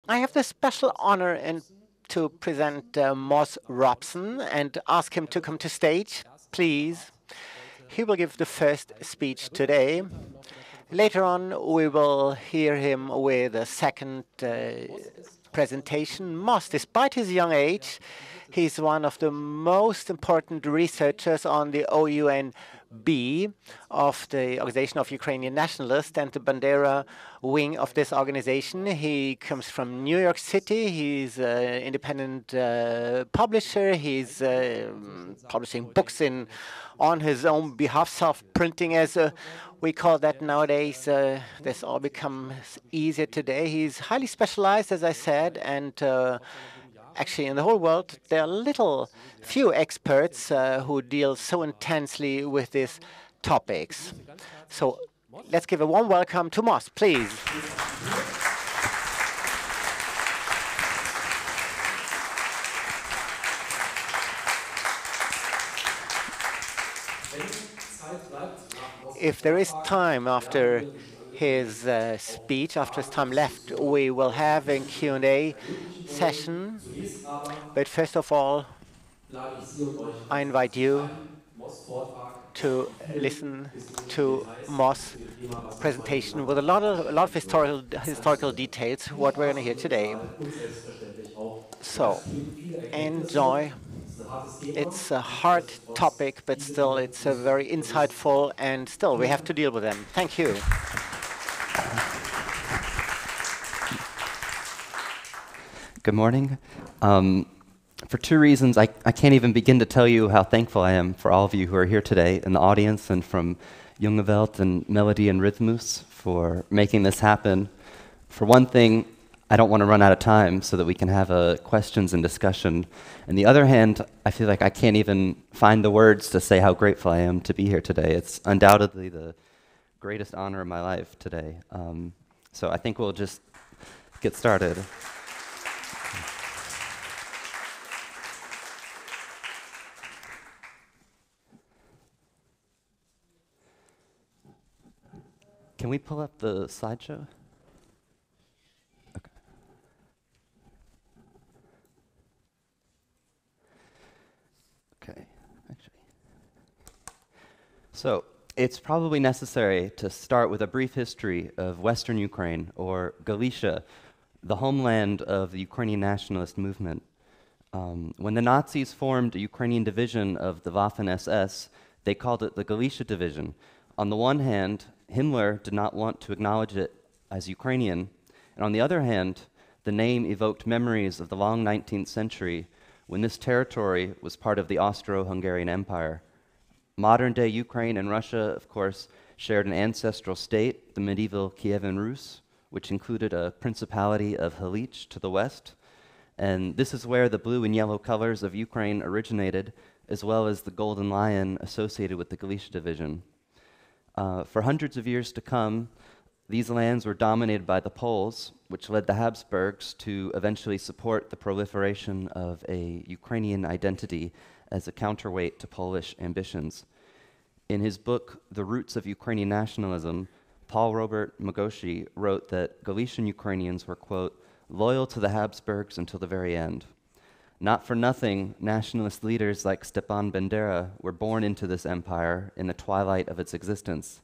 I have the special honor to present Moss Robson and ask him to come to stage, please. He will give the first speech today. Later on, we will hear him with a second presentation. Moss, despite his young age, he's one of the most important researchers on the OUN-B of the Organization of Ukrainian Nationalists and the Bandera wing of this organization. He comes from New York City. He's an independent publisher. He's publishing books on his own behalf, self-printing as we call that nowadays. This all becomes easier today. He's highly specialized, as I said, and actually in the whole world there are few experts who deal so intensely with these topics. So let's give a warm welcome to Moss, please. If there is time after his speech, after his time left, we will have a Q&A session. But first of all, I invite you to listen to Moss' presentation with a lot of historical details, what we're going to hear today. So enjoy. It's a hard topic, but still it's a very insightful, and still we have to deal with them. Thank you. Good morning. For two reasons, I can't even begin to tell you how thankful I am for all of you who are here today in the audience, and from Jungewelt and Melody and Rhythmus for making this happen. For one thing, I don't want to run out of time so that we can have a questions and discussion. On the other hand, I feel like I can't even find the words to say how grateful I am to be here today. It's undoubtedly the greatest honor of my life today. So I think we'll just get started. Can we pull up the slideshow? Okay, actually. So it's probably necessary to start with a brief history of Western Ukraine, or Galicia, the homeland of the Ukrainian nationalist movement. When the Nazis formed a Ukrainian division of the Waffen-SS, they called it the Galicia Division. On the one hand, Himmler did not want to acknowledge it as Ukrainian, and on the other hand, the name evoked memories of the long 19th century when this territory was part of the Austro-Hungarian Empire. Modern-day Ukraine and Russia, of course, shared an ancestral state, the medieval Kievan Rus, which included a principality of Halich to the west, and this is where the blue and yellow colors of Ukraine originated, as well as the golden lion associated with the Galicia division. For hundreds of years to come, these lands were dominated by the Poles, which led the Habsburgs to eventually support the proliferation of a Ukrainian identity as a counterweight to Polish ambitions. In his book, The Roots of Ukrainian Nationalism, Paul Robert Mogoshi wrote that Galician Ukrainians were, quote, loyal to the Habsburgs until the very end. Not for nothing, nationalist leaders like Stepan Bandera were born into this empire in the twilight of its existence.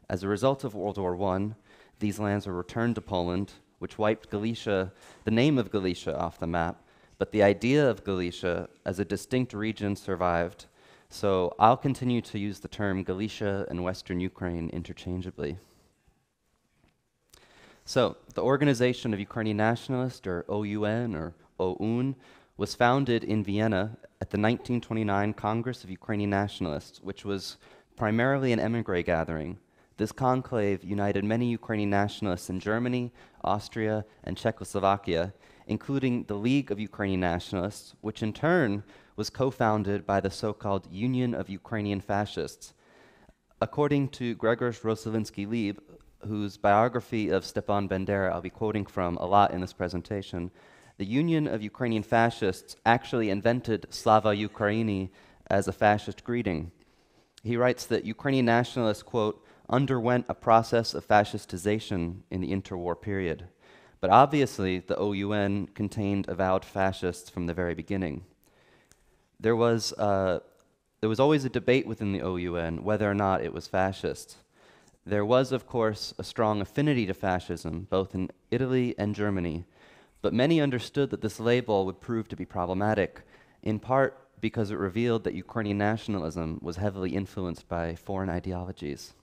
As a result of World War I, these lands were returned to Poland, which wiped Galicia, the name of Galicia, off the map, but the idea of Galicia as a distinct region survived, so I'll continue to use the term Galicia and Western Ukraine interchangeably. So, the Organization of Ukrainian Nationalists, or OUN, or OUN, was founded in Vienna at the 1929 Congress of Ukrainian Nationalists, which was primarily an émigré gathering. This conclave united many Ukrainian nationalists in Germany, Austria, and Czechoslovakia, including the League of Ukrainian Nationalists, which in turn was co-founded by the so-called Union of Ukrainian Fascists. According to Grzegorz Rosalinsky-Lieb, whose biography of Stepan Bandera I'll be quoting from a lot in this presentation, the Union of Ukrainian Fascists actually invented Slava Ukraini as a fascist greeting. He writes that Ukrainian nationalists, quote, underwent a process of fascistization in the interwar period. But obviously, the OUN contained avowed fascists from the very beginning. There was always a debate within the OUN whether or not it was fascist. There was, of course, a strong affinity to fascism, both in Italy and Germany, but many understood that this label would prove to be problematic, in part because it revealed that Ukrainian nationalism was heavily influenced by foreign ideologies.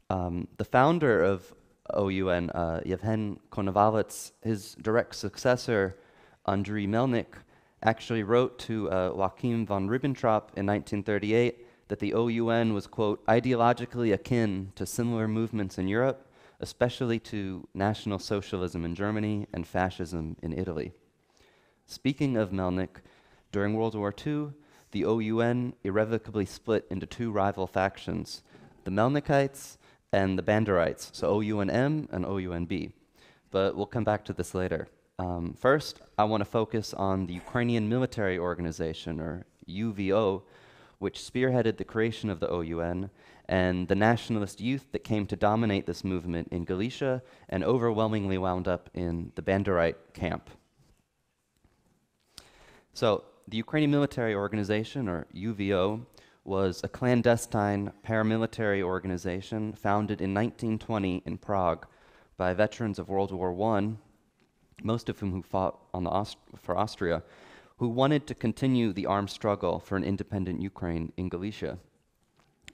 The founder of OUN, Yevhen Konovalets, his direct successor, Andrei Melnyk, actually wrote to Joachim von Ribbentrop in 1938 that the OUN was, quote, ideologically akin to similar movements in Europe, especially to National Socialism in Germany and fascism in Italy. Speaking of Melnyk, during World War II, the OUN irrevocably split into two rival factions, the Melnykites and the Banderites, so OUN-M and OUN-B. But we'll come back to this later. First, I want to focus on the Ukrainian Military Organization, or UVO, which spearheaded the creation of the OUN, and the nationalist youth that came to dominate this movement in Galicia and overwhelmingly wound up in the Banderite camp. So, the Ukrainian Military Organization, or UVO, was a clandestine paramilitary organization founded in 1920 in Prague by veterans of World War I, most of whom who fought for Austria, who wanted to continue the armed struggle for an independent Ukraine in Galicia.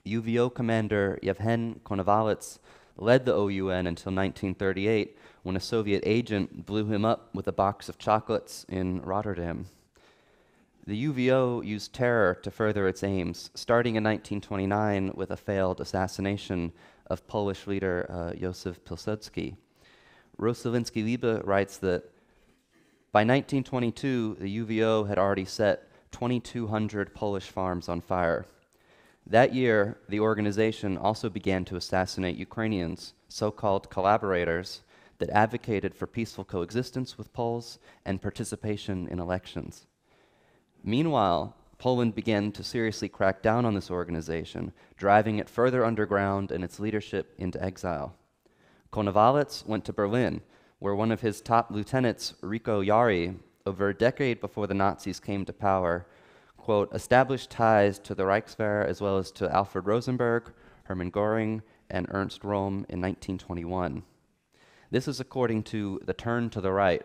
UVO commander Yevhen Konovalets led the OUN until 1938, when a Soviet agent blew him up with a box of chocolates in Rotterdam. The UVO used terror to further its aims, starting in 1929 with a failed assassination of Polish leader Józef Pilsudski. Rossolinsky-Liebe writes that by 1922, the UVO had already set 2,200 Polish farms on fire. That year, the organization also began to assassinate Ukrainians, so-called collaborators, that advocated for peaceful coexistence with Poles and participation in elections. Meanwhile, Poland began to seriously crack down on this organization, driving it further underground and its leadership into exile. Konovalets went to Berlin, where one of his top lieutenants, Rico Yari, over a decade before the Nazis came to power, quote, established ties to the Reichswehr as well as to Alfred Rosenberg, Hermann Göring, and Ernst Röhm in 1921. This is according to The Turn to the Right,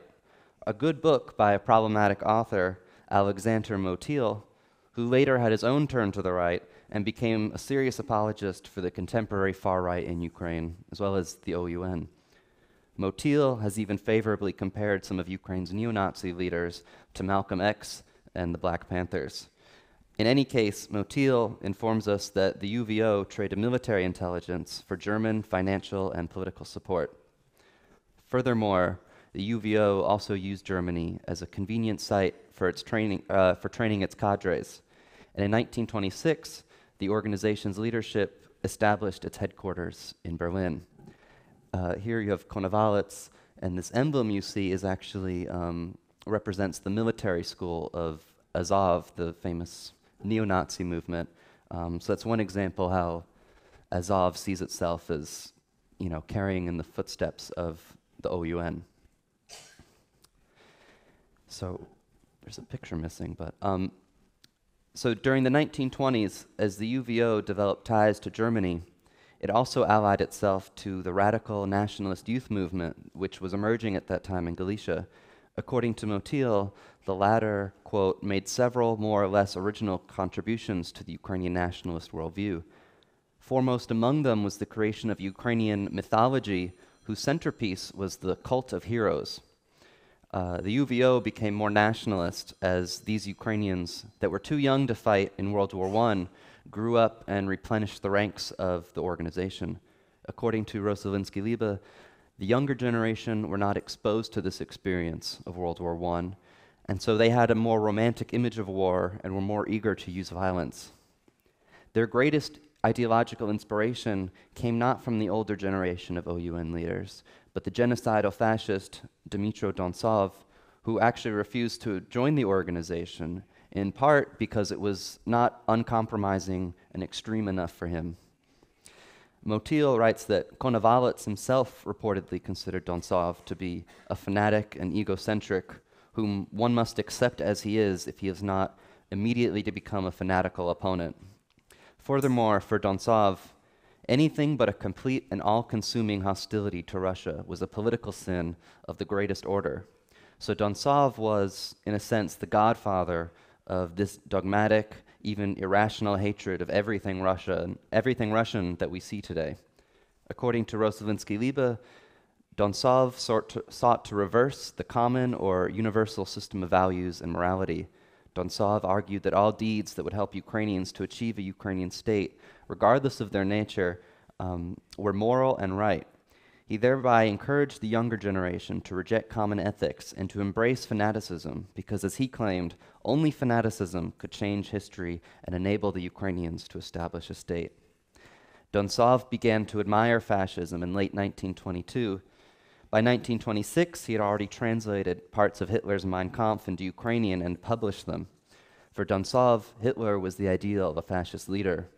a good book by a problematic author, Alexander Motyl, who later had his own turn to the right and became a serious apologist for the contemporary far right in Ukraine, as well as the OUN. Motyl has even favorably compared some of Ukraine's neo-Nazi leaders to Malcolm X and the Black Panthers. In any case, Motyl informs us that the UVO traded military intelligence for German financial and political support. Furthermore, the UVO also used Germany as a convenient site for training its cadres. And in 1926, the organization's leadership established its headquarters in Berlin. Here you have Konovalets, and this emblem you see is actually represents the military school of Azov, the famous neo-Nazi movement. So that's one example how Azov sees itself as, carrying in the footsteps of the OUN. So there's a picture missing, but so during the 1920s, as the UVO developed ties to Germany, it also allied itself to the radical nationalist youth movement, which was emerging at that time in Galicia. According to Motyl, the latter, quote, made several more or less original contributions to the Ukrainian nationalist worldview. Foremost among them was the creation of Ukrainian mythology, whose centerpiece was the cult of heroes. The UVO became more nationalist as these Ukrainians that were too young to fight in World War I grew up and replenished the ranks of the organization. According to Rossolinsky-Liebe, the younger generation were not exposed to this experience of World War I, and so they had a more romantic image of war and were more eager to use violence. Their greatest ideological inspiration came not from the older generation of OUN leaders, but the genocidal fascist Dmytro Dontsov, who actually refused to join the organization, in part because it was not uncompromising and extreme enough for him. Motil writes that Konovalets himself reportedly considered Dontsov to be a fanatic and egocentric whom one must accept as he is if he is not immediately to become a fanatical opponent. Furthermore, for Dontsov, anything but a complete and all-consuming hostility to Russia was a political sin of the greatest order. So Dontsov was, in a sense, the godfather of this dogmatic, even irrational hatred of everything Russian that we see today. According to Rosalinsky-Liebe, Dontsov sought to reverse the common or universal system of values and morality. Dontsov argued that all deeds that would help Ukrainians to achieve a Ukrainian state, regardless of their nature, were moral and right. He thereby encouraged the younger generation to reject common ethics and to embrace fanaticism, because, as he claimed, only fanaticism could change history and enable the Ukrainians to establish a state. Dontsov began to admire fascism in late 1922. By 1926, he had already translated parts of Hitler's Mein Kampf into Ukrainian and published them. For Dontsov, Hitler was the ideal of a fascist leader.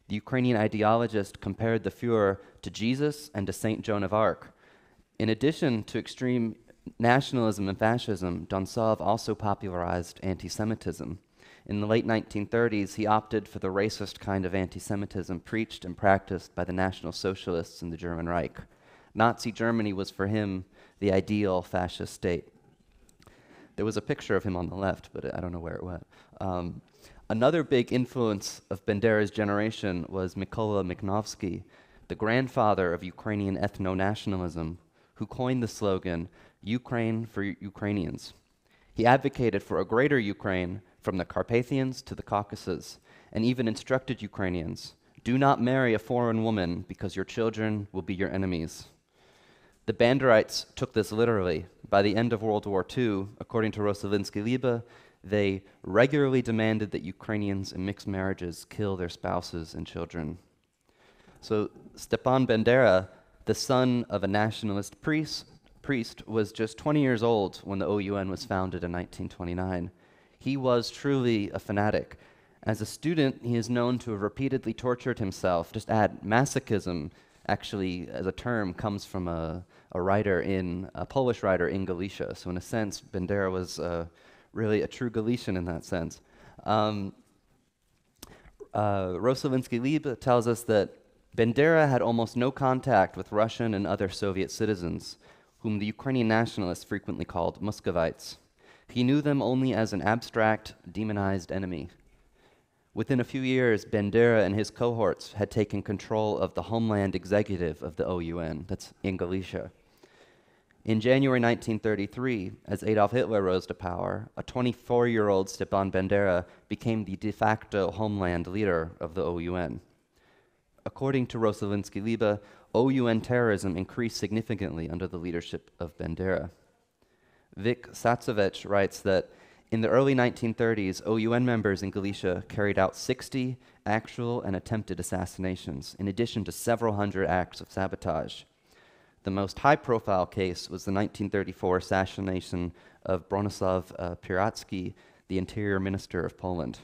The Ukrainian ideologist compared the Führer to Jesus and to Saint Joan of Arc. In addition to extreme nationalism and fascism, Dontsov also popularized anti-Semitism. In the late 1930s, he opted for the racist kind of anti-Semitism preached and practiced by the National Socialists in the German Reich. Nazi Germany was for him the ideal fascist state. There was a picture of him on the left, but I don't know where it went. Another big influence of Bandera's generation was Mykola Mikhnovsky, the grandfather of Ukrainian ethno-nationalism, who coined the slogan, "Ukraine for Ukrainians." He advocated for a greater Ukraine from the Carpathians to the Caucasus, and even instructed Ukrainians, "Do not marry a foreign woman because your children will be your enemies." The Banderites took this literally. By the end of World War II, according to Rosalinsky-Liebe, they regularly demanded that Ukrainians in mixed marriages kill their spouses and children. So Stepan Bandera, the son of a nationalist priest, was just 20 years old when the OUN was founded in 1929. He was truly a fanatic. As a student, he is known to have repeatedly tortured himself. Just add, masochism, actually, as a term, comes from a Polish writer in Galicia. So in a sense, Bandera was really a true Galician in that sense. Rosalinsky-Liebe tells us that Bandera had almost no contact with Russian and other Soviet citizens, whom the Ukrainian nationalists frequently called Muscovites. He knew them only as an abstract, demonized enemy. Within a few years, Bandera and his cohorts had taken control of the homeland executive of the OUN, that's in Galicia. In January 1933, as Adolf Hitler rose to power, a 24-year-old Stepan Bandera became the de facto homeland leader of the OUN. According to Rosalinsky-Liebe, OUN terrorism increased significantly under the leadership of Bandera. Vik Satsevich writes that in the early 1930s, OUN members in Galicia carried out 60 actual and attempted assassinations, in addition to several hundred acts of sabotage. The most high-profile case was the 1934 assassination of Bronislaw Piratski, the Interior Minister of Poland.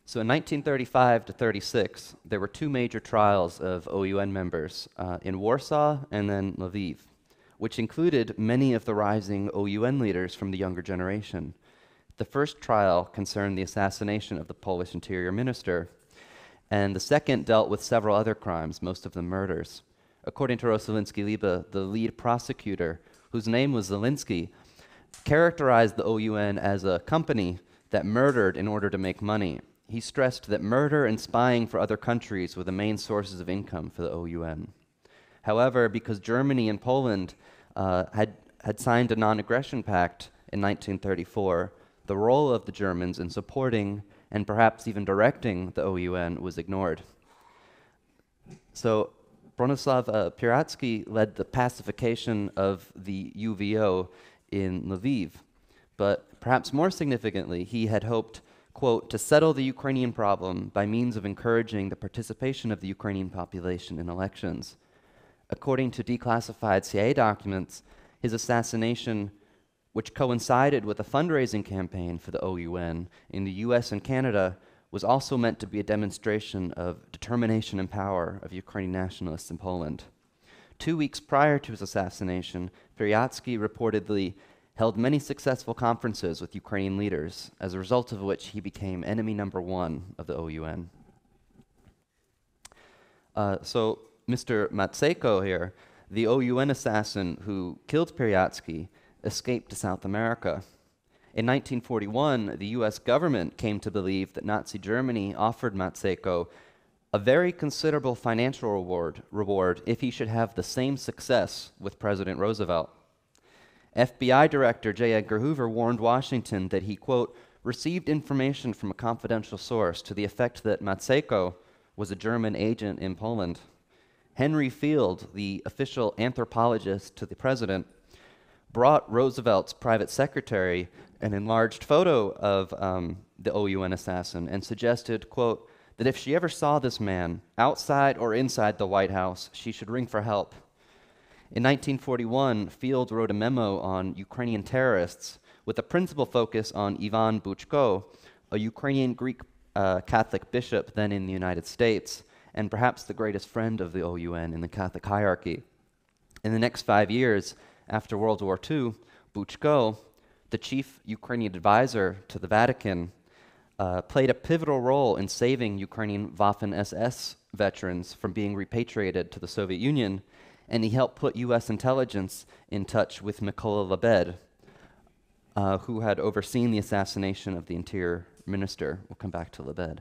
So in 1935 to 36, there were two major trials of OUN members in Warsaw and then Lviv, which included many of the rising OUN leaders from the younger generation. The first trial concerned the assassination of the Polish Interior Minister, and the second dealt with several other crimes, most of them murders. According to Rosalinsky-Liebe, the lead prosecutor, whose name was Zelinsky, characterized the OUN as a company that murdered in order to make money. He stressed that murder and spying for other countries were the main sources of income for the OUN. However, because Germany and Poland had signed a non-aggression pact in 1934, the role of the Germans in supporting and perhaps even directing the OUN was ignored. So Bronislaw Piratski led the pacification of the UVO in Lviv, but perhaps more significantly, he had hoped, quote, to settle the Ukrainian problem by means of encouraging the participation of the Ukrainian population in elections. According to declassified CIA documents, his assassination, which coincided with a fundraising campaign for the OUN in the US and Canada, was also meant to be a demonstration of determination and power of Ukrainian nationalists in Poland. 2 weeks prior to his assassination, Piasecki reportedly held many successful conferences with Ukrainian leaders, as a result of which he became enemy number one of the OUN. So Mr. Matseko here, the OUN assassin who killed Piasecki, escaped to South America. In 1941, the US government came to believe that Nazi Germany offered Matseko a very considerable financial reward if he should have the same success with President Roosevelt. FBI Director J. Edgar Hoover warned Washington that he, quote, received information from a confidential source to the effect that Matseko was a German agent in Poland. Henry Field, the official anthropologist to the president, brought Roosevelt's private secretary an enlarged photo of the OUN assassin and suggested, quote, that if she ever saw this man, outside or inside the White House, she should ring for help. In 1941, Field wrote a memo on Ukrainian terrorists with a principal focus on Ivan Buchko, a Ukrainian Greek Catholic bishop then in the United States, and perhaps the greatest friend of the OUN in the Catholic hierarchy. In the next 5 years, after World War II, Buchko, the chief Ukrainian advisor to the Vatican, played a pivotal role in saving Ukrainian Waffen-SS veterans from being repatriated to the Soviet Union, and he helped put US intelligence in touch with Mykola Lebed, who had overseen the assassination of the interior minister. We'll come back to Lebed.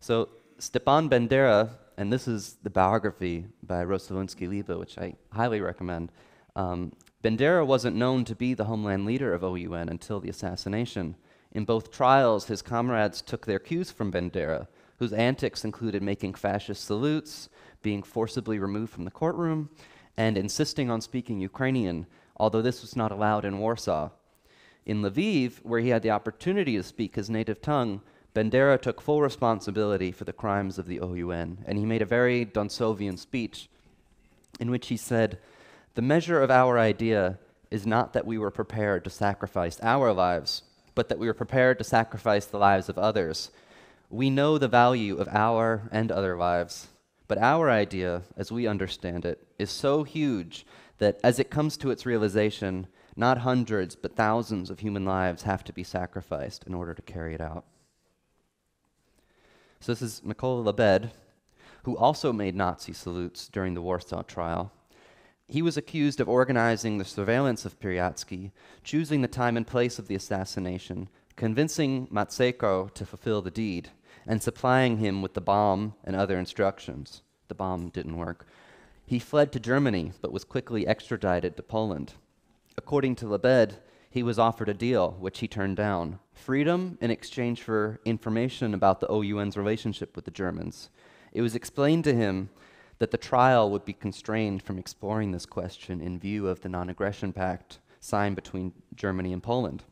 So Stepan Bandera, and this is the biography by Rosolinsky-Liebe, which I highly recommend. Bandera wasn't known to be the homeland leader of OUN until the assassination. In both trials, his comrades took their cues from Bandera, whose antics included making fascist salutes, being forcibly removed from the courtroom, and insisting on speaking Ukrainian, although this was not allowed in Warsaw. In Lviv, where he had the opportunity to speak his native tongue, Bandera took full responsibility for the crimes of the OUN, and he made a very Donsovian speech in which he said, "The measure of our idea is not that we were prepared to sacrifice our lives, but that we were prepared to sacrifice the lives of others. We know the value of our and other lives, but our idea, as we understand it, is so huge that as it comes to its realization, not hundreds but thousands of human lives have to be sacrificed in order to carry it out." So this is Mykola Lebed, who also made Nazi salutes during the Warsaw trial. He was accused of organizing the surveillance of Piasecki, choosing the time and place of the assassination, convincing Matseko to fulfill the deed, and supplying him with the bomb and other instructions. The bomb didn't work. He fled to Germany, but was quickly extradited to Poland. According to Lebed, he was offered a deal, which he turned down: freedom in exchange for information about the OUN's relationship with the Germans. It was explained to him that the trial would be constrained from exploring this question in view of the non-aggression pact signed between Germany and Poland.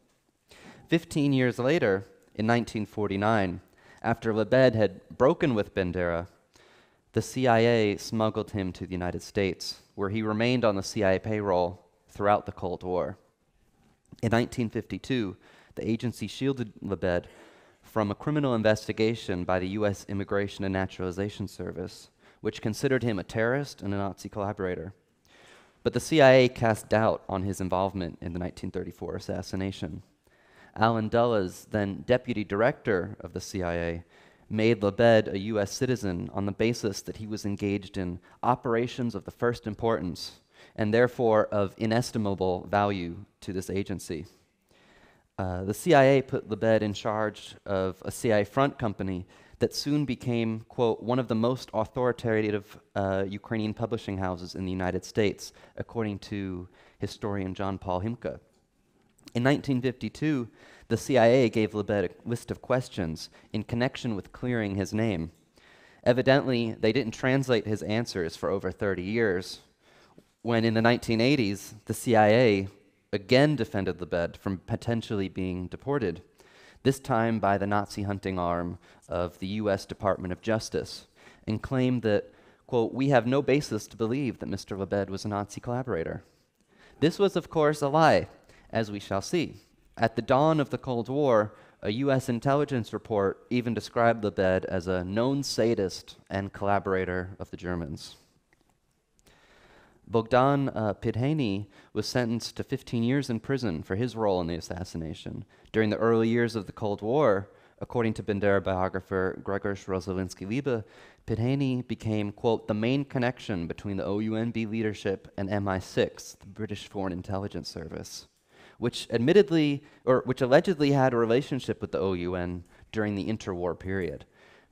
15 years later, in 1949, after Lebed had broken with Bandera, the CIA smuggled him to the United States, where he remained on the CIA payroll throughout the Cold War. In 1952, the agency shielded Lebed from a criminal investigation by the U.S. Immigration and Naturalization Service, which considered him a terrorist and a Nazi collaborator. But the CIA cast doubt on his involvement in the 1934 assassination. Allen Dulles, then deputy director of the CIA, made Lebed a U.S. citizen on the basis that he was engaged in operations of the first importance and therefore of inestimable value to this agency. The CIA put Lebed in charge of a CIA front company that soon became, quote, one of the most authoritative Ukrainian publishing houses in the United States, according to historian John Paul Himka. In 1952, the CIA gave Lebed a list of questions in connection with clearing his name. Evidently, they didn't translate his answers for over 30 years, when in the 1980s, the CIA again defended Lebed from potentially being deported, this time by the Nazi hunting arm of the U.S. Department of Justice, and claimed that, quote, "we have no basis to believe that Mr. Lebed was a Nazi collaborator." This was, of course, a lie, as we shall see. At the dawn of the Cold War, A U.S. intelligence report even described Lebed as a known sadist and collaborator of the Germans. Bogdan Pidhany was sentenced to 15 years in prison for his role in the assassination. During the early years of the Cold War, according to Bandera biographer Grzegorz Rosolinski-Liebe, Pidhany became, quote, the main connection between the OUN-B leadership and MI6, the British Foreign Intelligence Service, which allegedly had a relationship with the OUN during the interwar period.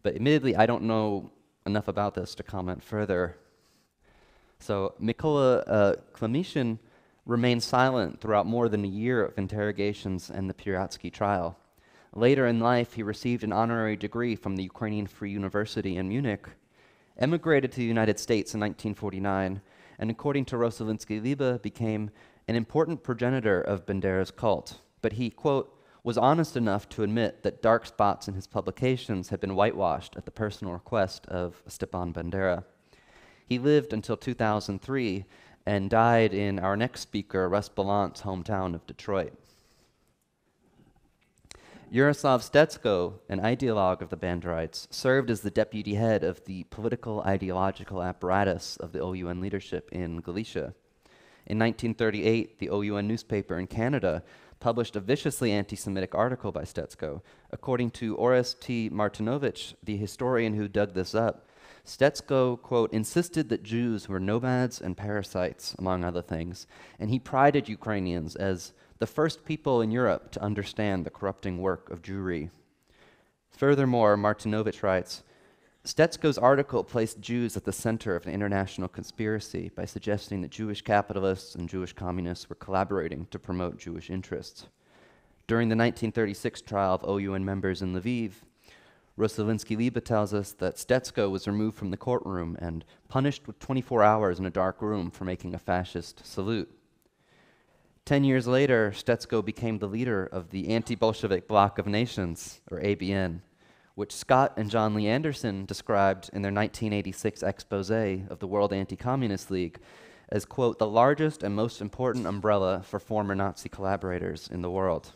But admittedly, I don't know enough about this to comment further. So Mykola Klemyshin remained silent throughout more than a year of interrogations and the Pieratsky trial. Later in life, he received an honorary degree from the Ukrainian Free University in Munich, emigrated to the United States in 1949, and according to Rosolinski-Liebe, became an important progenitor of Bandera's cult. But he, quote, was honest enough to admit that dark spots in his publications had been whitewashed at the personal request of Stepan Bandera. He lived until 2003 and died in our next speaker, Russ Ballant's hometown of Detroit. Yaroslav Stetsko, an ideologue of the Banderites, served as the deputy head of the political ideological apparatus of the OUN leadership in Galicia. In 1938, the OUN newspaper in Canada published a viciously anti-Semitic article by Stetsko. According to Orest T. Martinovich, the historian who dug this up, Stetsko, quote, insisted that Jews were nomads and parasites, among other things, and he prided Ukrainians as the first people in Europe to understand the corrupting work of Jewry. Furthermore, Martinovich writes, Stetsko's article placed Jews at the center of an international conspiracy by suggesting that Jewish capitalists and Jewish communists were collaborating to promote Jewish interests. During the 1936 trial of OUN members in Lviv, Rosolinski-Liebe tells us that Stetsko was removed from the courtroom and punished with 24 hours in a dark room for making a fascist salute. 10 years later, Stetsko became the leader of the Anti-Bolshevik Bloc of Nations, or ABN, which Scott and John Lee Anderson described in their 1986 expose of the World Anti-Communist League as, quote, the largest and most important umbrella for former Nazi collaborators in the world.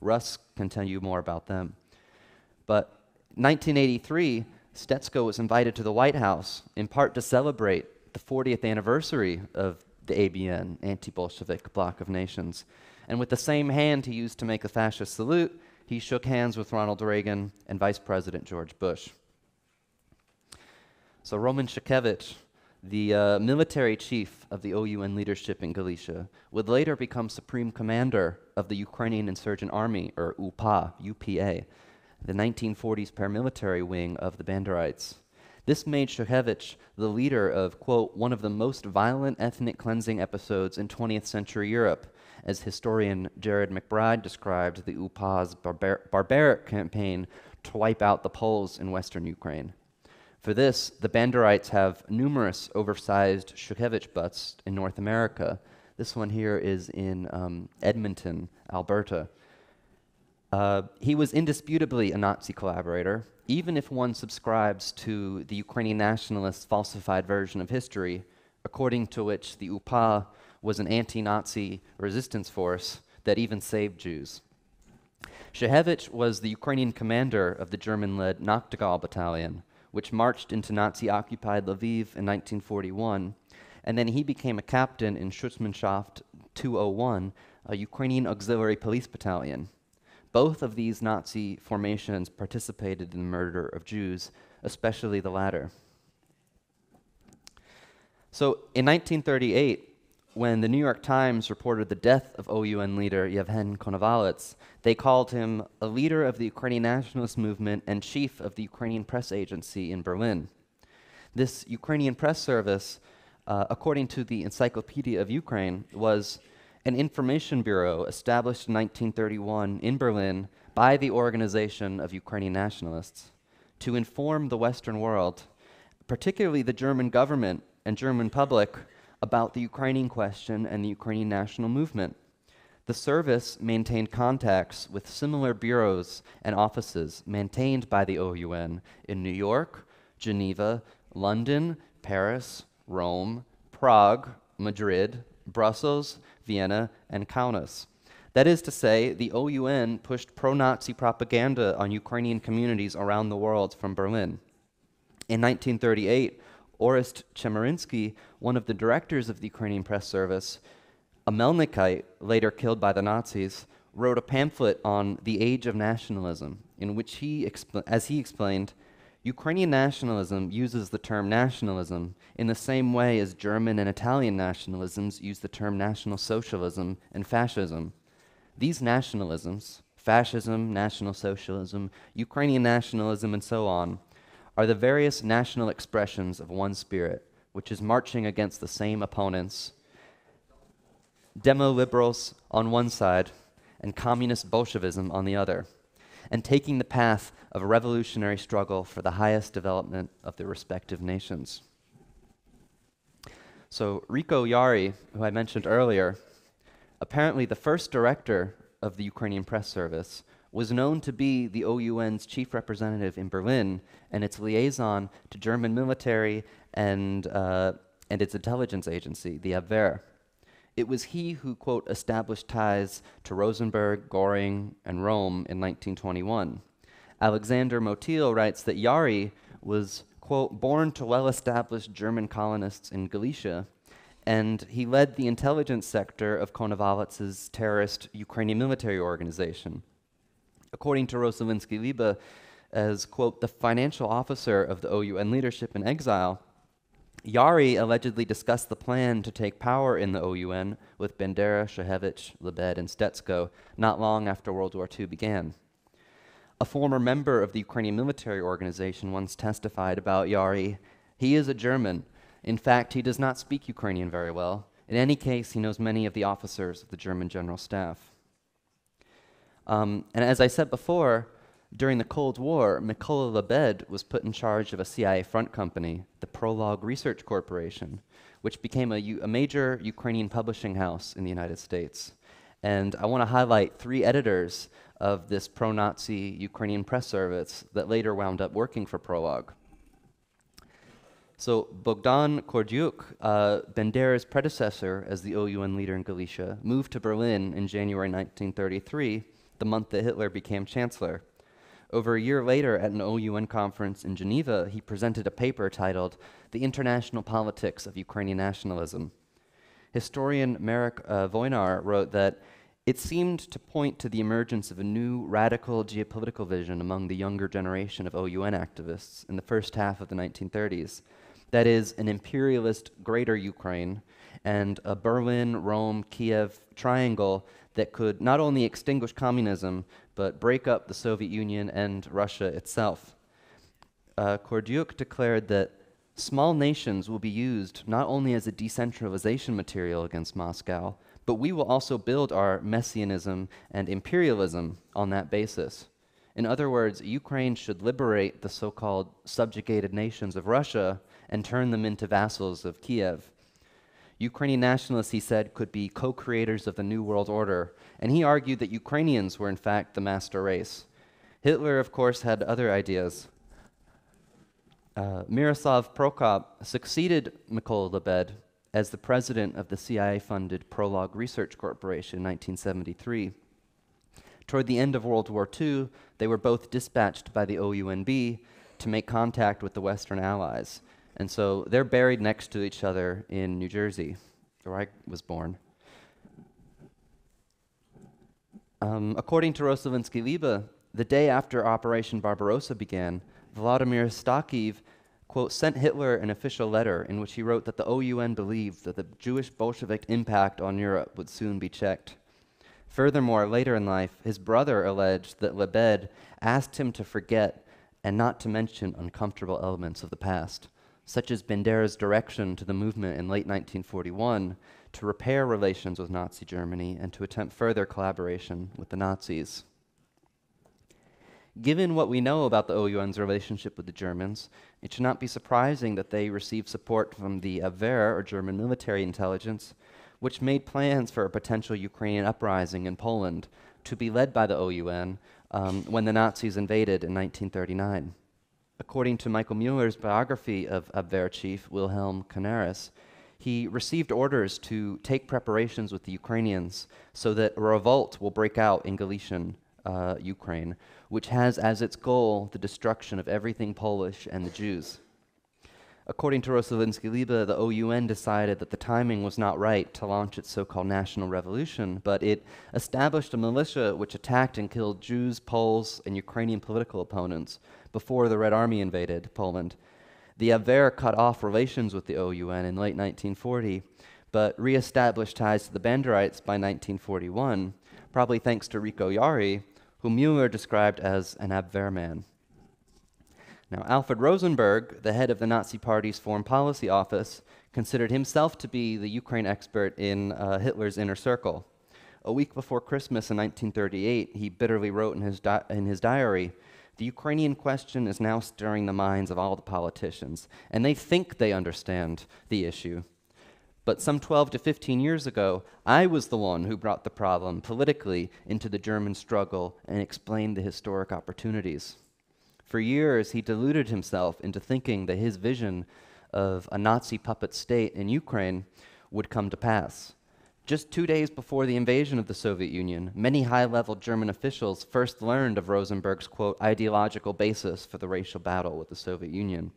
Russ can tell you more about them. But 1983, Stetsko was invited to the White House, in part to celebrate the 40th anniversary of the ABN, Anti-Bolshevik Bloc of Nations. And with the same hand he used to make a fascist salute, he shook hands with Ronald Reagan and Vice President George Bush. So Roman Shukevich, the military chief of the OUN leadership in Galicia, would later become supreme commander of the Ukrainian Insurgent Army, or UPA, the 1940s paramilitary wing of the Banderites. This made Shukevich the leader of, quote, one of the most violent ethnic cleansing episodes in 20th century Europe, as historian Jared McBride described the UPA's barbaric campaign to wipe out the Poles in western Ukraine. For this, the Banderites have numerous oversized Shukevich busts in North America. This one here is in Edmonton, Alberta. He was indisputably a Nazi collaborator, even if one subscribes to the Ukrainian Nationalists' falsified version of history, according to which the UPA was an anti-Nazi resistance force that even saved Jews. Shukevich was the Ukrainian commander of the German-led Nachtigall Battalion, which marched into Nazi-occupied Lviv in 1941, and then he became a captain in Schutzmannschaft 201, a Ukrainian auxiliary police battalion. Both of these Nazi formations participated in the murder of Jews, especially the latter. So in 1938, when the New York Times reported the death of OUN leader Yevhen Konovalets, they called him a leader of the Ukrainian Nationalist movement and chief of the Ukrainian press agency in Berlin. This Ukrainian press service, according to the Encyclopedia of Ukraine, was an information bureau established in 1931 in Berlin by the Organization of Ukrainian Nationalists to inform the Western world, particularly the German government and German public, about the Ukrainian question and the Ukrainian national movement. The service maintained contacts with similar bureaus and offices maintained by the OUN in New York, Geneva, London, Paris, Rome, Prague, Madrid, Brussels, Vienna, and Kaunas. That is to say, the OUN pushed pro-Nazi propaganda on Ukrainian communities around the world from Berlin. In 1938, Orest Chemerinsky, one of the directors of the Ukrainian press service, a Melnykite, later killed by the Nazis, wrote a pamphlet on the age of nationalism, in which as he explained, Ukrainian nationalism uses the term nationalism in the same way as German and Italian nationalisms use the term National Socialism and fascism. These nationalisms, fascism, National Socialism, Ukrainian nationalism, and so on, are the various national expressions of one spirit, which is marching against the same opponents, demo-liberals on one side and communist Bolshevism on the other, and taking the path of a revolutionary struggle for the highest development of their respective nations. So Rico Yari, who I mentioned earlier, apparently the first director of the Ukrainian press service, was known to be the OUN's chief representative in Berlin and its liaison to German military and its intelligence agency, the Abwehr. It was he who, quote, established ties to Rosenberg, Göring, and Rome in 1921. Alexander Motil writes that Yari was, quote, born to well-established German colonists in Galicia, and he led the intelligence sector of Konowalitz's terrorist Ukrainian military organization. According to Rosalinsky-Liebe, as, quote, the financial officer of the OUN leadership in exile, Yari allegedly discussed the plan to take power in the OUN with Bandera, Shehevich, Lebed, and Stetsko not long after World War II began. A former member of the Ukrainian military organization once testified about Yari, he is a German. In fact, he does not speak Ukrainian very well. In any case, he knows many of the officers of the German General Staff. And as I said before, during the Cold War, Mykola Lebed was put in charge of a CIA front company, the Prolog Research Corporation, which became a major Ukrainian publishing house in the United States. And I want to highlight 3 editors of this pro-Nazi Ukrainian press service that later wound up working for Prolog. So Bogdan Kordyuk, Bandera's predecessor as the OUN leader in Galicia, moved to Berlin in January 1933, the month that Hitler became chancellor. Over a year later, at an OUN conference in Geneva, he presented a paper titled The International Politics of Ukrainian Nationalism. Historian Marek Wojnar wrote that it seemed to point to the emergence of a new radical geopolitical vision among the younger generation of OUN activists in the first half of the 1930s. That is, an imperialist greater Ukraine and a Berlin, Rome, Kiev triangle that could not only extinguish communism, but break up the Soviet Union and Russia itself. Kordyuk declared that small nations will be used not only as a decentralization material against Moscow, but we will also build our messianism and imperialism on that basis. In other words, Ukraine should liberate the so-called subjugated nations of Russia and turn them into vassals of Kiev. Ukrainian nationalists, he said, could be co-creators of the New World Order, and he argued that Ukrainians were in fact the master race. Hitler, of course, had other ideas. Miroslav Prokop succeeded Mykola Lebed as the president of the CIA-funded Prolog Research Corporation in 1973. Toward the end of World War II, they were both dispatched by the OUN-B to make contact with the Western Allies. And so they're buried next to each other in New Jersey, where I was born. According to Rosalinsky-Liebe, the day after Operation Barbarossa began, Vladimir Stakiv, quote, sent Hitler an official letter in which he wrote that the OUN believed that the Jewish Bolshevik impact on Europe would soon be checked. Furthermore, later in life, his brother alleged that Lebed asked him to forget and not to mention uncomfortable elements of the past, such as Bandera's direction to the movement in late 1941 to repair relations with Nazi Germany and to attempt further collaboration with the Nazis. Given what we know about the OUN's relationship with the Germans, it should not be surprising that they received support from the Abwehr, or German military intelligence, which made plans for a potential Ukrainian uprising in Poland to be led by the OUN when the Nazis invaded in 1939. According to Michael Mueller's biography of Abwehr chief Wilhelm Canaris, he received orders to take preparations with the Ukrainians so that a revolt will break out in Galician Ukraine, which has as its goal the destruction of everything Polish and the Jews. According to Rosalinsky-Liebe, the OUN decided that the timing was not right to launch its so-called national revolution, but it established a militia which attacked and killed Jews, Poles, and Ukrainian political opponents before the Red Army invaded Poland. The Abwehr cut off relations with the OUN in late 1940, but re-established ties to the Banderites by 1941, probably thanks to Rico Yari, whom Mueller described as an Abwehrman. Now, Alfred Rosenberg, the head of the Nazi Party's Foreign Policy Office, considered himself to be the Ukraine expert in Hitler's inner circle. A week before Christmas in 1938, he bitterly wrote in his diary, "The Ukrainian question is now stirring the minds of all the politicians, and they think they understand the issue. But some 12 to 15 years ago, I was the one who brought the problem politically into the German struggle and explained the historic opportunities." For years, he deluded himself into thinking that his vision of a Nazi puppet state in Ukraine would come to pass. Just 2 days before the invasion of the Soviet Union, many high-level German officials first learned of Rosenberg's, quote, ideological basis for the racial battle with the Soviet Union.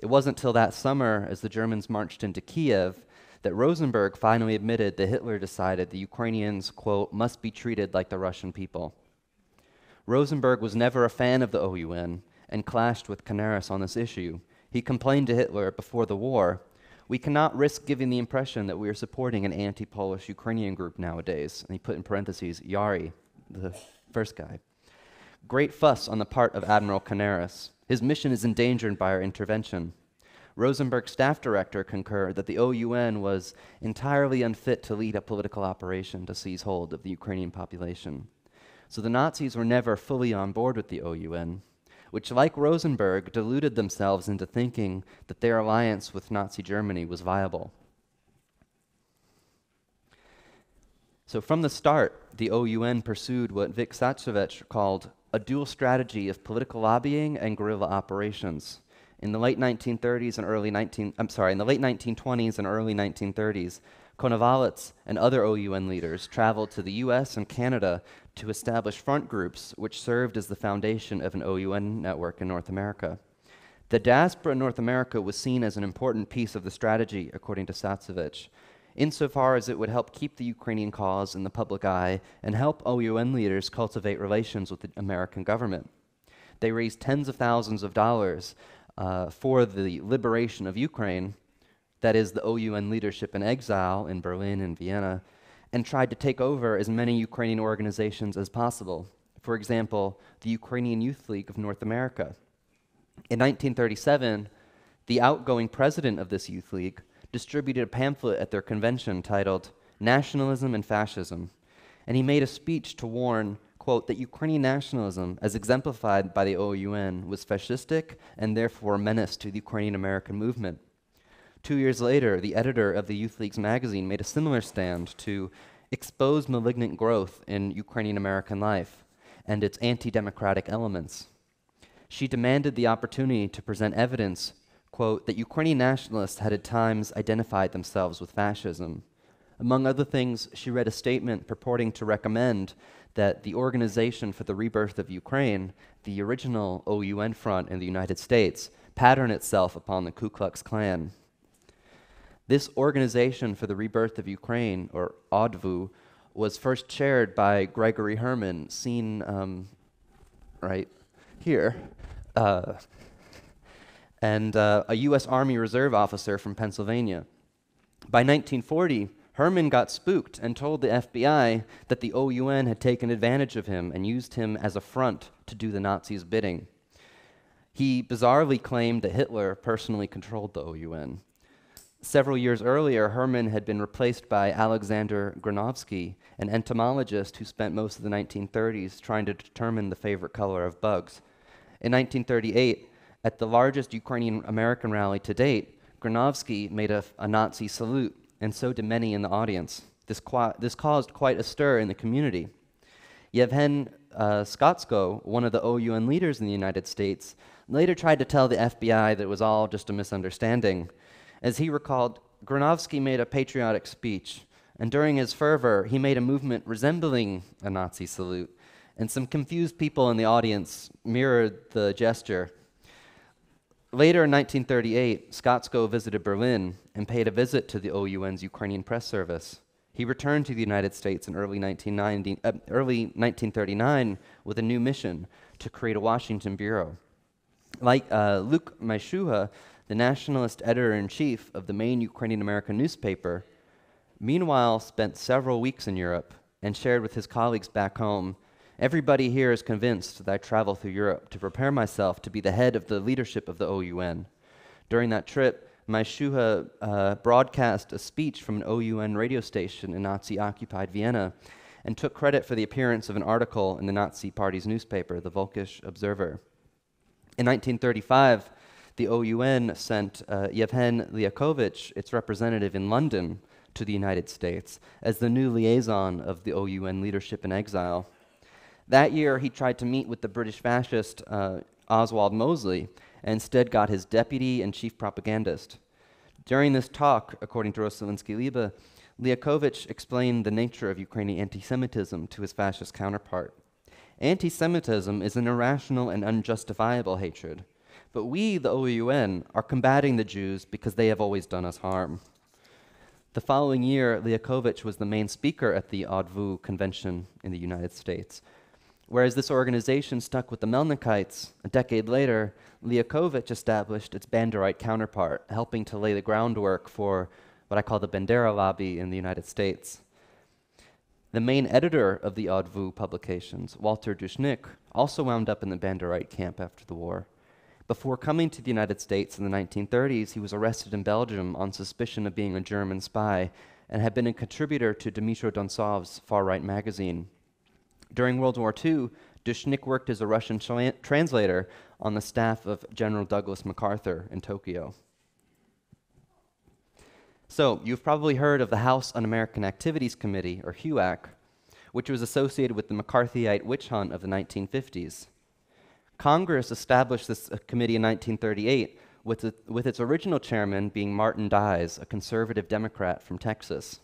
It wasn't till that summer, as the Germans marched into Kiev, that Rosenberg finally admitted that Hitler decided the Ukrainians, quote, must be treated like the Russian people. Rosenberg was never a fan of the OUN and clashed with Canaris on this issue. He complained to Hitler before the war, "We cannot risk giving the impression that we are supporting an anti-Polish Ukrainian group nowadays." And he put in parentheses, Yari, the first guy. Great fuss on the part of Admiral Canaris. His mission is endangered by our intervention. Rosenberg's staff director concurred that the OUN was entirely unfit to lead a political operation to seize hold of the Ukrainian population. So the Nazis were never fully on board with the OUN, which, like Rosenberg, deluded themselves into thinking that their alliance with Nazi Germany was viable. So from the start, the OUN pursued what Vik Satsevich called a dual strategy of political lobbying and guerrilla operations. In the late 1920s and early 1930s, Konovalets and other OUN leaders traveled to the US and Canada to establish front groups which served as the foundation of an OUN network in North America. The diaspora in North America was seen as an important piece of the strategy, according to Satsevich, insofar as it would help keep the Ukrainian cause in the public eye and help OUN leaders cultivate relations with the American government. They raised tens of thousands of dollars for the liberation of Ukraine, that is, the OUN leadership in exile in Berlin and Vienna, and tried to take over as many Ukrainian organizations as possible. For example, the Ukrainian Youth League of North America. In 1937, the outgoing president of this youth league distributed a pamphlet at their convention titled Nationalism and Fascism, and he made a speech to warn, quote, that Ukrainian nationalism, as exemplified by the OUN, was fascistic and therefore a menace to the Ukrainian American movement. 2 years later, the editor of the Youth League's magazine made a similar stand to expose malignant growth in Ukrainian American life and its anti-democratic elements. She demanded the opportunity to present evidence, quote, that Ukrainian nationalists had at times identified themselves with fascism. Among other things, she read a statement purporting to recommend that the Organization for the Rebirth of Ukraine, the original OUN front in the United States, pattern itself upon the Ku Klux Klan. This Organization for the Rebirth of Ukraine, or ODVU, was first chaired by Gregory Herman, seen right here, and a U.S. Army Reserve officer from Pennsylvania. By 1940, Herman got spooked and told the FBI that the OUN had taken advantage of him and used him as a front to do the Nazis' bidding. He bizarrely claimed that Hitler personally controlled the OUN. Several years earlier, Herman had been replaced by Alexander Granovsky, an entomologist who spent most of the 1930s trying to determine the favorite color of bugs. In 1938, at the largest Ukrainian American rally to date, Granovsky made a Nazi salute, and so did many in the audience. This caused quite a stir in the community. Yevhen Skotsko, one of the OUN leaders in the United States, later tried to tell the FBI that it was all just a misunderstanding. As he recalled, Granovsky made a patriotic speech, and during his fervor, he made a movement resembling a Nazi salute, and some confused people in the audience mirrored the gesture. Later in 1938, Skotsko visited Berlin and paid a visit to the OUN's Ukrainian press service. He returned to the United States in early 1939 with a new mission to create a Washington bureau. Like Luke Maishuha, the nationalist editor-in-chief of the main Ukrainian American newspaper, meanwhile spent several weeks in Europe and shared with his colleagues back home, "Everybody here is convinced that I travel through Europe to prepare myself to be the head of the leadership of the OUN." During that trip, Maishuha broadcast a speech from an OUN radio station in Nazi-occupied Vienna and took credit for the appearance of an article in the Nazi Party's newspaper, the Volkisch Observer. In 1935, the OUN sent Yevhen Liakovich, its representative in London, to the United States as the new liaison of the OUN leadership in exile. That year, he tried to meet with the British fascist Oswald Mosley and instead got his deputy and chief propagandist. During this talk, according to Rosalinsky-Liebe, Liakovich explained the nature of Ukrainian anti-Semitism to his fascist counterpart. Anti-Semitism is an irrational and unjustifiable hatred, but we, the OUN, are combating the Jews because they have always done us harm. The following year, Liakovich was the main speaker at the OUN-V convention in the United States. Whereas this organization stuck with the Melnykites, a decade later, Liakovich established its Banderite counterpart, helping to lay the groundwork for what I call the Bandera lobby in the United States. The main editor of the OUN-V publications, Walter Dushnik, also wound up in the Banderite camp after the war. Before coming to the United States in the 1930s, he was arrested in Belgium on suspicion of being a German spy and had been a contributor to Dmytro Donsov's far-right magazine. During World War II, Dushnik worked as a Russian translator on the staff of General Douglas MacArthur in Tokyo. So, you've probably heard of the House Un-American Activities Committee, or HUAC, which was associated with the McCarthyite witch hunt of the 1950s. Congress established this committee in 1938 with its original chairman being Martin Dies, a conservative Democrat from Texas.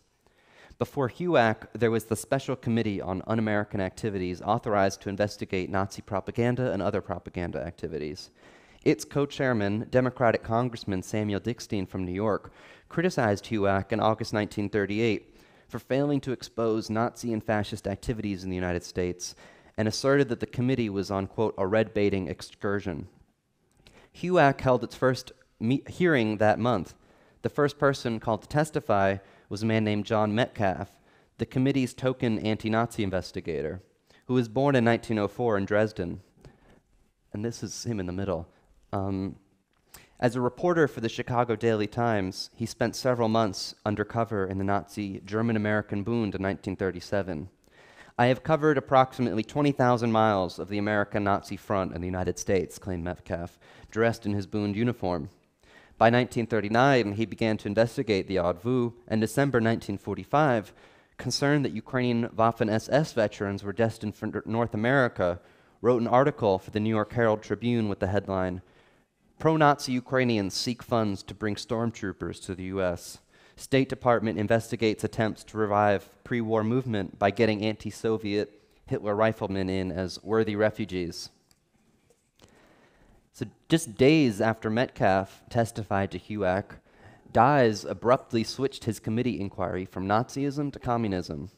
Before HUAC, there was the Special Committee on Un-American Activities authorized to investigate Nazi propaganda and other propaganda activities. Its co-chairman, Democratic Congressman Samuel Dickstein from New York, criticized HUAC in August 1938 for failing to expose Nazi and fascist activities in the United States and asserted that the committee was on, quote, a red-baiting excursion. HUAC held its first hearing that month. The first person called to testify was a man named John Metcalf, the committee's token anti-Nazi investigator, who was born in 1904 in Dresden. And this is him in the middle. As a reporter for the Chicago Daily Times, he spent several months undercover in the Nazi German-American Bund in 1937. "I have covered approximately 20,000 miles of the American Nazi front in the United States," claimed Metcalf, dressed in his Bund uniform. By 1939, he began to investigate the OUN-V, and December 1945, concerned that Ukrainian Waffen-SS veterans were destined for North America, wrote an article for the New York Herald Tribune with the headline, "Pro-Nazi Ukrainians seek funds to bring stormtroopers to the U.S. State Department investigates attempts to revive pre-war movement by getting anti-Soviet Hitler riflemen in as worthy refugees." So just days after Metcalf testified to HUAC, Dies abruptly switched his committee inquiry from Nazism to communism.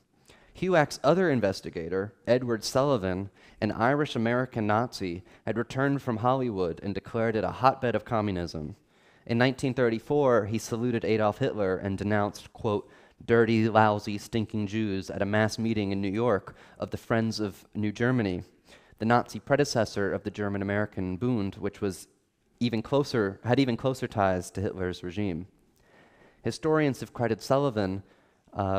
HUAC's other investigator, Edward Sullivan, an Irish-American Nazi, had returned from Hollywood and declared it a hotbed of communism. In 1934, he saluted Adolf Hitler and denounced, quote, "dirty, lousy, stinking Jews" at a mass meeting in New York of the Friends of New Germany, the Nazi predecessor of the German-American Bund, which was had even closer ties to Hitler's regime. Historians have credited Sullivan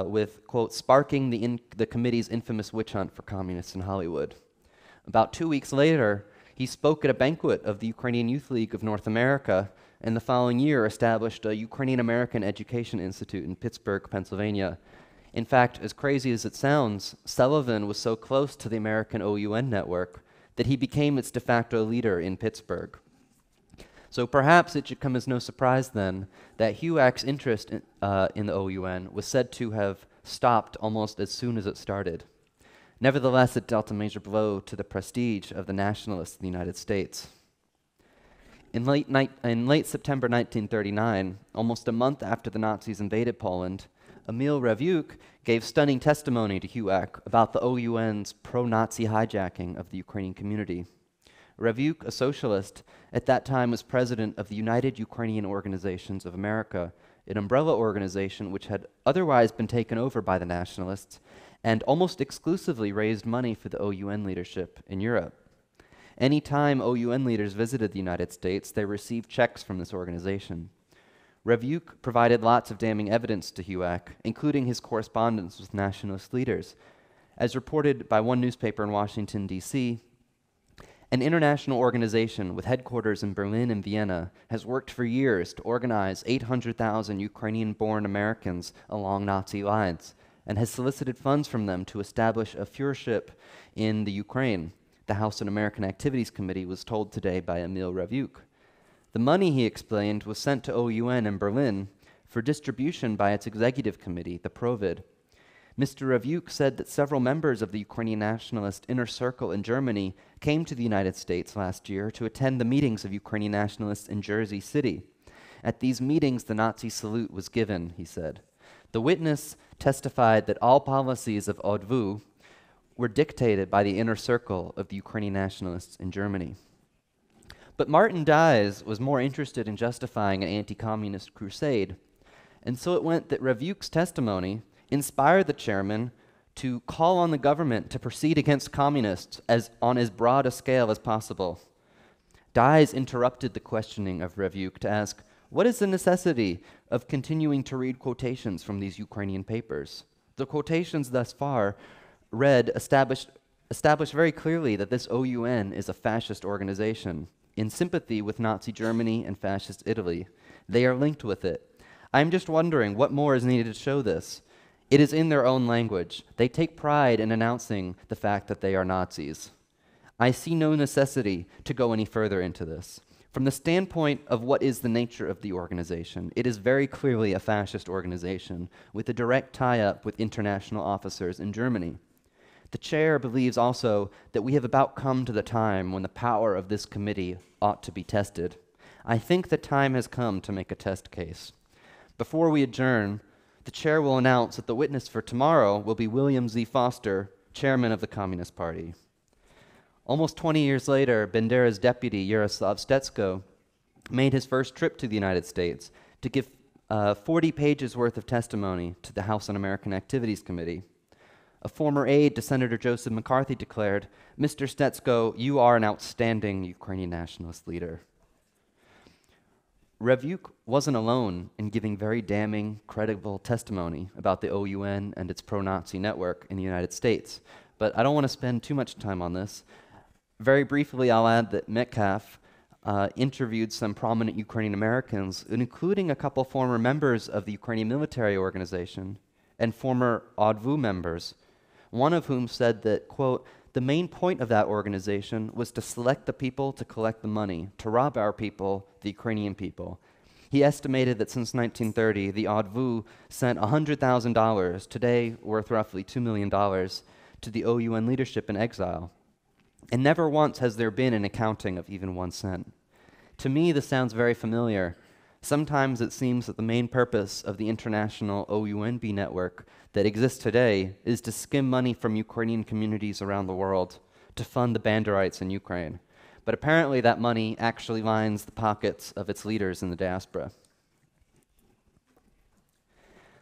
with, quote, "sparking the committee's infamous witch hunt for communists in Hollywood." About 2 weeks later, he spoke at a banquet of the Ukrainian Youth League of North America, and the following year established a Ukrainian American Education Institute in Pittsburgh, Pennsylvania. In fact, as crazy as it sounds, Sullivan was so close to the American OUN network that he became its de facto leader in Pittsburgh. So perhaps it should come as no surprise then that HUAC's interest in the OUN was said to have stopped almost as soon as it started. Nevertheless, it dealt a major blow to the prestige of the nationalists in the United States. In late September 1939, almost a month after the Nazis invaded Poland, Emil Reviuk gave stunning testimony to HUAC about the OUN's pro-Nazi hijacking of the Ukrainian community. Reviuk, a socialist, at that time was president of the United Ukrainian Organizations of America, an umbrella organization which had otherwise been taken over by the nationalists and almost exclusively raised money for the OUN leadership in Europe. Any time OUN leaders visited the United States, they received checks from this organization. Reviuk provided lots of damning evidence to HUAC, including his correspondence with nationalist leaders. As reported by one newspaper in Washington, D.C., an international organization with headquarters in Berlin and Vienna has worked for years to organize 800,000 Ukrainian-born Americans along Nazi lines and has solicited funds from them to establish a Führership in the Ukraine, the House Un-American Activities Committee was told today by Emil Reviuk. The money, he explained, was sent to OUN in Berlin for distribution by its executive committee, the Provid. Mr. Reviuk said that several members of the Ukrainian Nationalist Inner Circle in Germany came to the United States last year to attend the meetings of Ukrainian Nationalists in Jersey City. At these meetings, the Nazi salute was given, he said. The witness testified that all policies of OUN were dictated by the inner circle of the Ukrainian nationalists in Germany. But Martin Dies was more interested in justifying an anti-communist crusade, and so it went that Reviuk's testimony inspired the chairman to call on the government to proceed against communists on as broad a scale as possible. Dies interrupted the questioning of Reviuk to ask, what is the necessity of continuing to read quotations from these Ukrainian papers? The quotations thus far read establish very clearly that this OUN is a fascist organization in sympathy with Nazi Germany and fascist Italy. They are linked with it. I'm just wondering what more is needed to show this. It is in their own language. They take pride in announcing the fact that they are Nazis. I see no necessity to go any further into this. From the standpoint of what is the nature of the organization, it is very clearly a fascist organization with a direct tie-up with international officers in Germany. The chair believes also that we have about come to the time when the power of this committee ought to be tested. I think the time has come to make a test case. Before we adjourn, the chair will announce that the witness for tomorrow will be William Z. Foster, chairman of the Communist Party. Almost 20 years later, Bandera's deputy, Yaroslav Stetsko, made his first trip to the United States to give 40 pages worth of testimony to the House Un-American Activities Committee. A former aide to Senator Joseph McCarthy declared, "Mr. Stetsko, you are an outstanding Ukrainian nationalist leader." Reviuk wasn't alone in giving very damning, credible testimony about the OUN and its pro-Nazi network in the United States, but I don't want to spend too much time on this. Very briefly, I'll add that Metcalf interviewed some prominent Ukrainian Americans, including a couple former members of the Ukrainian military organization and former OUN members, one of whom said that, quote, the main point of that organization was to select the people to collect the money, to rob our people, the Ukrainian people. He estimated that since 1930, the OUN sent $100,000, today worth roughly $2 million, to the OUN leadership in exile. And never once has there been an accounting of even 1 cent. To me, this sounds very familiar. Sometimes it seems that the main purpose of the international OUN-B network that exists today is to skim money from Ukrainian communities around the world to fund the Banderites in Ukraine. But apparently that money actually lines the pockets of its leaders in the diaspora.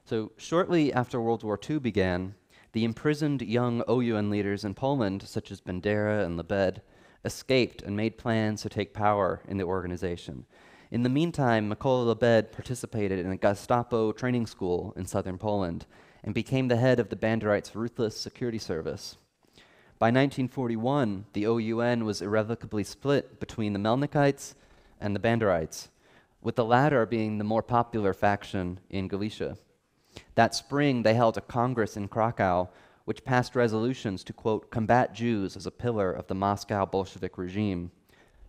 So shortly after World War II began, the imprisoned young OUN leaders in Poland, such as Bandera and Lebed, escaped and made plans to take power in the organization. In the meantime, Mykola Lebed participated in a Gestapo training school in southern Poland and became the head of the Banderites' ruthless security service. By 1941, the OUN was irrevocably split between the Melnykites and the Banderites, with the latter being the more popular faction in Galicia. That spring, they held a congress in Krakow, which passed resolutions to, quote, combat Jews as a pillar of the Moscow Bolshevik regime,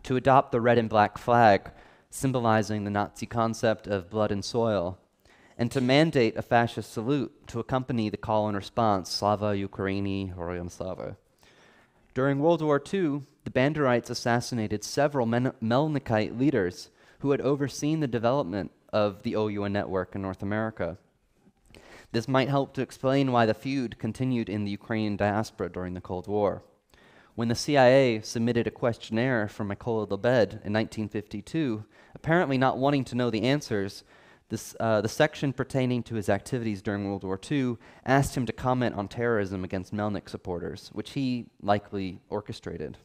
to adopt the red and black flag symbolizing the Nazi concept of blood and soil, and to mandate a fascist salute to accompany the call and response, Slava Ukraini, Horoyam Slava. During World War II, the Banderites assassinated several Melnykite leaders who had overseen the development of the OUN network in North America. This might help to explain why the feud continued in the Ukrainian diaspora during the Cold War. When the CIA submitted a questionnaire for Mykola Lebed in 1952, apparently not wanting to know the answers, the section pertaining to his activities during World War II asked him to comment on terrorism against Melnyk supporters, which he likely orchestrated.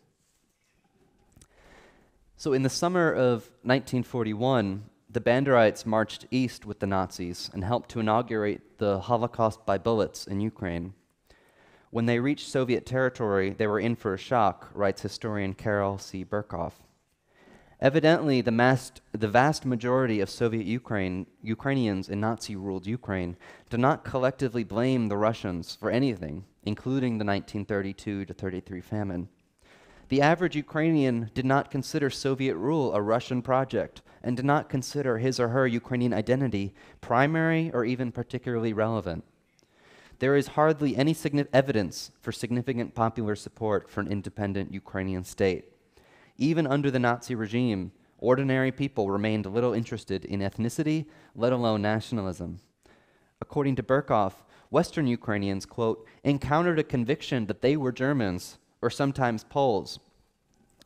So in the summer of 1941, the Banderites marched east with the Nazis and helped to inaugurate the Holocaust by bullets in Ukraine. When they reached Soviet territory, they were in for a shock, writes historian Karol C. Burkoff. Evidently, the vast majority of Soviet Ukrainians in Nazi-ruled Ukraine did not collectively blame the Russians for anything, including the 1932-33 famine. The average Ukrainian did not consider Soviet rule a Russian project and did not consider his or her Ukrainian identity primary or even particularly relevant. There is hardly any evidence for significant popular support for an independent Ukrainian state. Even under the Nazi regime, ordinary people remained little interested in ethnicity, let alone nationalism. According to Burkoff, Western Ukrainians, quote, encountered a conviction that they were Germans, or sometimes Poles.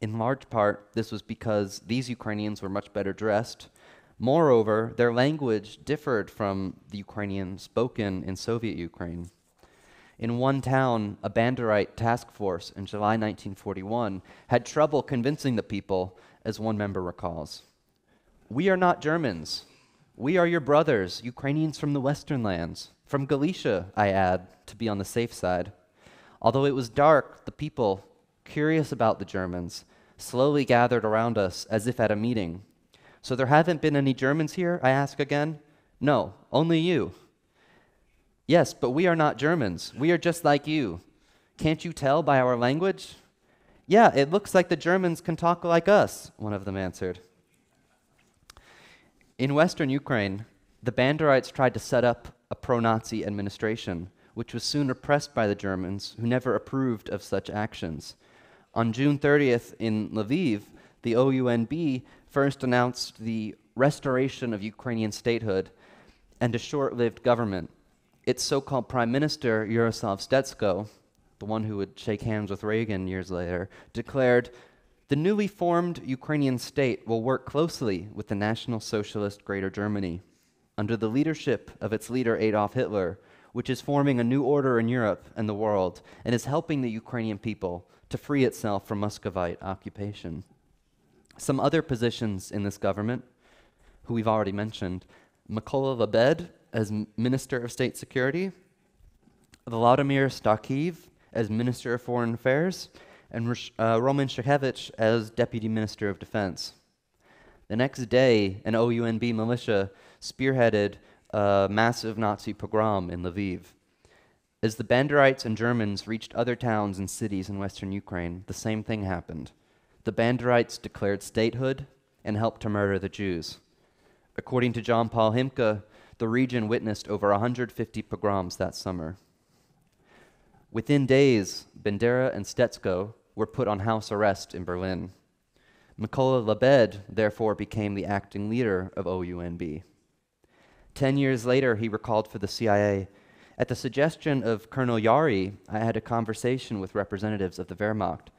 In large part, this was because these Ukrainians were much better dressed. Moreover, their language differed from the Ukrainian spoken in Soviet Ukraine. In one town, a Banderite task force in July 1941 had trouble convincing the people, as one member recalls. "We are not Germans. We are your brothers, Ukrainians from the Western lands. From Galicia, I add, to be on the safe side." Although it was dark, the people, curious about the Germans, slowly gathered around us as if at a meeting. "So there haven't been any Germans here?" I ask again. "No, only you." "Yes, but we are not Germans. We are just like you. Can't you tell by our language?" "Yeah, it looks like the Germans can talk like us," one of them answered. In Western Ukraine, the Banderites tried to set up a pro-Nazi administration, which was soon repressed by the Germans, who never approved of such actions. On June 30th in Lviv, the OUN-B first announced the restoration of Ukrainian statehood and a short-lived government. Its so-called Prime Minister, Yaroslav Stetsko, the one who would shake hands with Reagan years later, declared, "The newly formed Ukrainian state will work closely with the National Socialist Greater Germany, under the leadership of its leader Adolf Hitler, which is forming a new order in Europe and the world, and is helping the Ukrainian people to free itself from Muscovite occupation." Some other positions in this government, who we've already mentioned, Mykola Lebed as Minister of State Security, Vladimir Starkiv as Minister of Foreign Affairs, and Roman Shachevich as Deputy Minister of Defense. The next day, an OUN-B militia spearheaded a massive Nazi pogrom in Lviv. As the Banderites and Germans reached other towns and cities in western Ukraine, the same thing happened. The Banderites declared statehood and helped to murder the Jews. According to John Paul Himke, the region witnessed over 150 pogroms that summer. Within days, Bandera and Stetsko were put on house arrest in Berlin. Mykola Lebed, therefore, became the acting leader of OUN-B. 10 years later, he recalled for the CIA, "At the suggestion of Colonel Yari, I had a conversation with representatives of the Wehrmacht.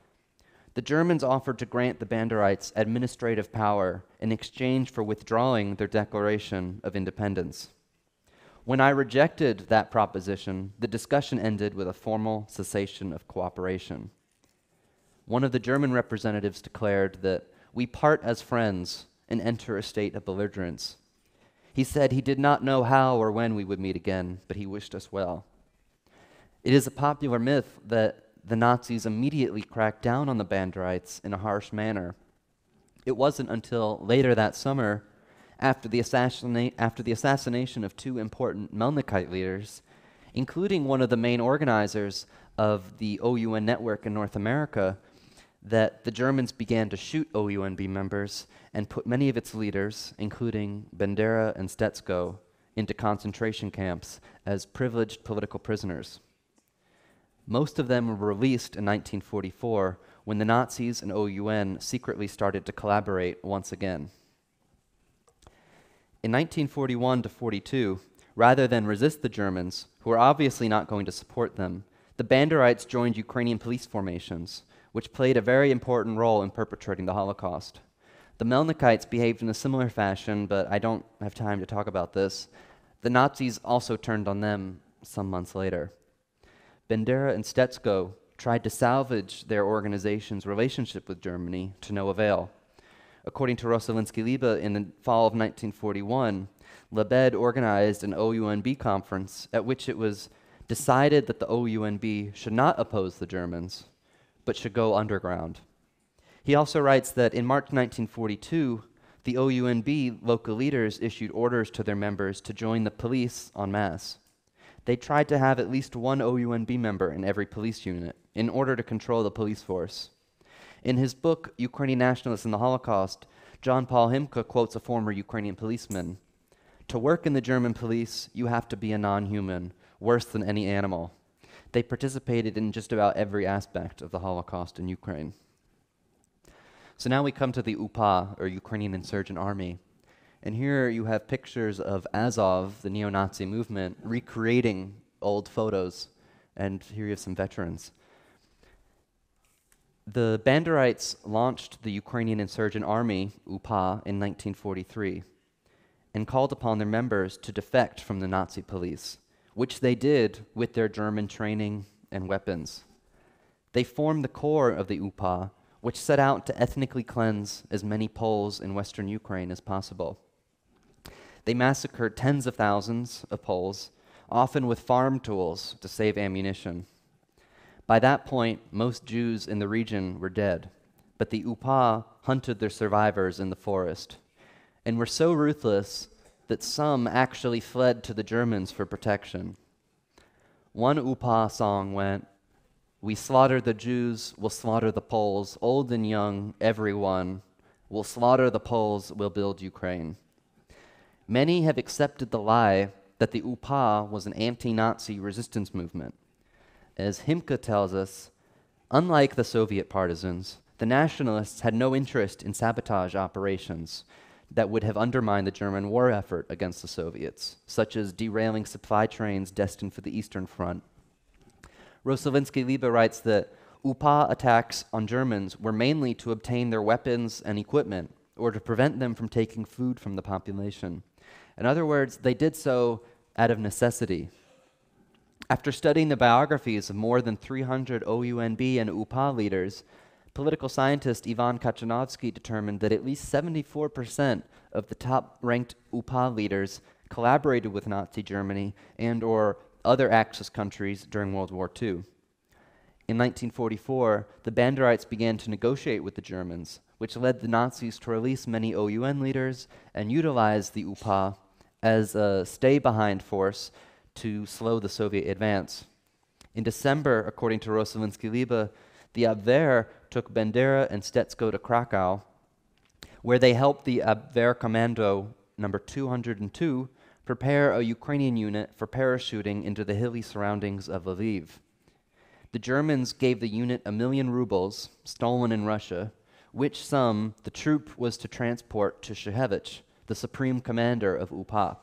The Germans offered to grant the Banderites administrative power in exchange for withdrawing their declaration of independence. When I rejected that proposition, the discussion ended with a formal cessation of cooperation. One of the German representatives declared that we part as friends and enter a state of belligerence. He said he did not know how or when we would meet again, but he wished us well." It is a popular myth that the Nazis immediately cracked down on the Banderites in a harsh manner. It wasn't until later that summer, after the assassination of two important Melnykite leaders, including one of the main organizers of the OUN network in North America, that the Germans began to shoot OUN-B members and put many of its leaders, including Bandera and Stetsko, into concentration camps as privileged political prisoners. Most of them were released in 1944 when the Nazis and OUN secretly started to collaborate once again. In 1941 to 42, rather than resist the Germans, who were obviously not going to support them, the Banderites joined Ukrainian police formations, which played a very important role in perpetrating the Holocaust. The Melnykites behaved in a similar fashion, but I don't have time to talk about this. The Nazis also turned on them some months later. Bandera and Stetsko tried to salvage their organization's relationship with Germany to no avail. According to Rosolinski-Liebe, in the fall of 1941, Lebed organized an OUN-B conference at which it was decided that the OUN-B should not oppose the Germans, but should go underground. He also writes that in March 1942, the OUN-B local leaders issued orders to their members to join the police en masse. They tried to have at least one OUN-B member in every police unit in order to control the police force. In his book, Ukrainian Nationalists and the Holocaust, John Paul Himka quotes a former Ukrainian policeman. "To work in the German police, you have to be a non-human, worse than any animal." They participated in just about every aspect of the Holocaust in Ukraine. So now we come to the UPA, or Ukrainian Insurgent Army. And here you have pictures of Azov, the neo-Nazi movement, recreating old photos. And here you have some veterans. The Banderites launched the Ukrainian Insurgent Army, UPA, in 1943 and called upon their members to defect from the Nazi police, which they did with their German training and weapons. They formed the core of the UPA, which set out to ethnically cleanse as many Poles in western Ukraine as possible. They massacred tens of thousands of Poles, often with farm tools to save ammunition. By that point, most Jews in the region were dead, but the UPA hunted their survivors in the forest and were so ruthless that some actually fled to the Germans for protection. One UPA song went, "We slaughter the Jews, we'll slaughter the Poles, old and young, everyone. We'll slaughter the Poles, we'll build Ukraine." Many have accepted the lie that the UPA was an anti-Nazi resistance movement. As Himka tells us, unlike the Soviet partisans, the nationalists had no interest in sabotage operations that would have undermined the German war effort against the Soviets, such as derailing supply trains destined for the Eastern Front. Rosolinski-Liebe writes that UPA attacks on Germans were mainly to obtain their weapons and equipment, or to prevent them from taking food from the population. In other words, they did so out of necessity. After studying the biographies of more than 300 OUN-B and UPA leaders, political scientist Ivan Kachanovsky determined that at least 74% of the top-ranked UPA leaders collaborated with Nazi Germany and or other Axis countries during World War II. In 1944, the Banderites began to negotiate with the Germans, which led the Nazis to release many OUN leaders and utilize the UPA as a stay-behind force to slow the Soviet advance. In December, according to Rosolinski-Liebe, the Abwehr took Bandera and Stetsko to Krakow, where they helped the Abwehr Commando number 202 prepare a Ukrainian unit for parachuting into the hilly surroundings of Lviv. The Germans gave the unit 1 million rubles, stolen in Russia, which sum the troop was to transport to Shehevich, the supreme commander of UPA.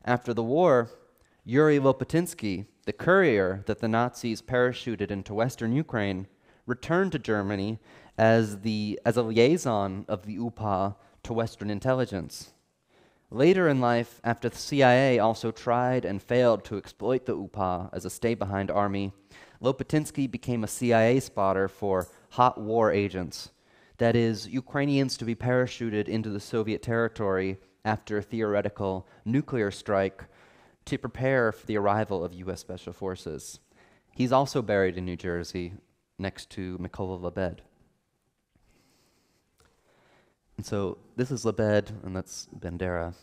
After the war, Yuri Lopatynsky, the courier that the Nazis parachuted into western Ukraine, returned to Germany as a liaison of the UPA to Western intelligence. Later in life, after the CIA also tried and failed to exploit the UPA as a stay-behind army, Lopatynsky became a CIA spotter for hot war agents, that is, Ukrainians to be parachuted into the Soviet territory after a theoretical nuclear strike to prepare for the arrival of U.S. Special Forces. He's also buried in New Jersey next to Mykola Lebed. And so this is Lebed, and that's Bandera.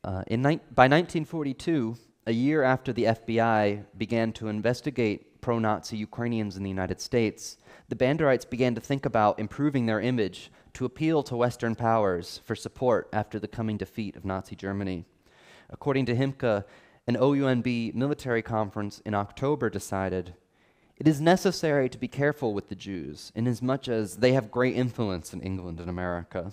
By 1942, a year after the FBI began to investigate pro-Nazi Ukrainians in the United States, the Banderites began to think about improving their image to appeal to Western powers for support after the coming defeat of Nazi Germany. According to Himka, an OUN-B military conference in October decided, "It is necessary to be careful with the Jews, inasmuch as they have great influence in England and America."